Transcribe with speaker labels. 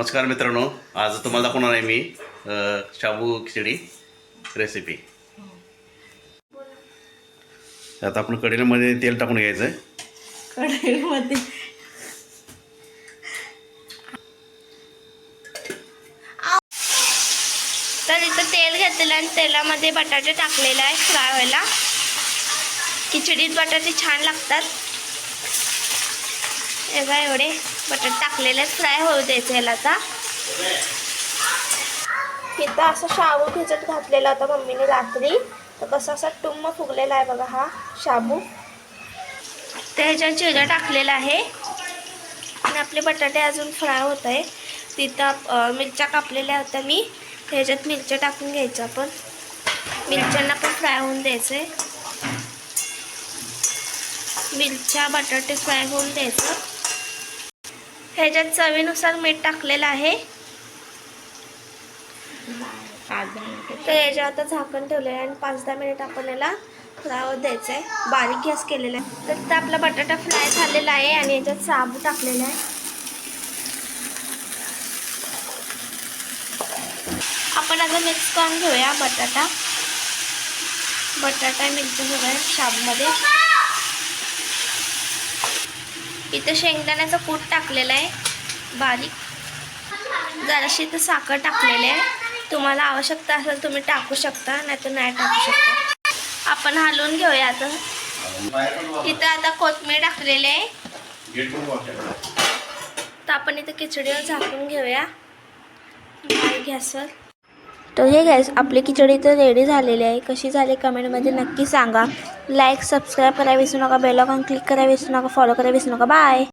Speaker 1: नमस्कार मित्रांनो, आज तुम्हाला दाखवणार आहे मी शाबू खिचडी रेसिपी। आता आपण कढईमध्ये तेल टाकून घ्यायचं आहे।
Speaker 2: कढईमध्ये तर इथं तेल घेतलेलं आणि तेलामध्ये बटाटे टाकलेले आहे फ्राय व्हायला। खिचडीत बटाटे छान लागतात। एवढा एवढे बटाटे टाकलेले फ्राय होऊ द्यायचे याला। आता इथं असं शाबू भिजत घातलेला होता मम्मीने रात्री, तर कसं असा टुम्म फुगलेला आहे बघा हा शाबू। त्याच्यात जिरं टाकलेला आहे आणि आपले बटाटे अजून फ्राय होत आहे। तिथं मिरच्या कापलेल्या होत्या मी, ह्याच्यात मिरच्या टाकून घ्यायचं आपण। मिरच्यांना पण फ्राय होऊन द्यायचे। मिरच्या बटाटे फ्राय होऊन द्यायचं। ह्याच्यात चवीनुसार मीठ टाकलेलं आहे। तर याच्यावर आता झाकण ठेवलेलं आहे आणि 5-10 मिनिट आपण याला फ्राय होत द्यायचं आहे। बारीक गॅस केलेला आहे। तर इथं आपला बटाटा फ्राय झालेला आहे आणि याच्यात शाबू टाकलेला आहे। आपण आता मिक्स करून घेऊया बटाटा मिक्स सगळं शाबूमध्ये। इथं शेंगदाण्याचा कूट टाकलेला आहे बारीक, जराशी इथं साखर टाकलेली आहे। तुम्हाला आवश्यकता असेल तुम्ही टाकू शकता, नाहीतर नाही टाकू शकता। आपण हलवून घेऊया आता। इथं आता कोथिंबीर टाकलेली आहे। तर आपण इथं खिचडीवर झाकून घेऊया बारीक गॅसवर। तर हे गॅस आपली खिचडी तर रेडी झालेली आहे। कशी झाली कमेंटमध्ये नक्की सांगा। लाईक सबस्क्राईब करायला विसरू नका, बेल आयकॉन क्लिक करायला विसरू नका, फॉलो करायला विसरू नका। बाय।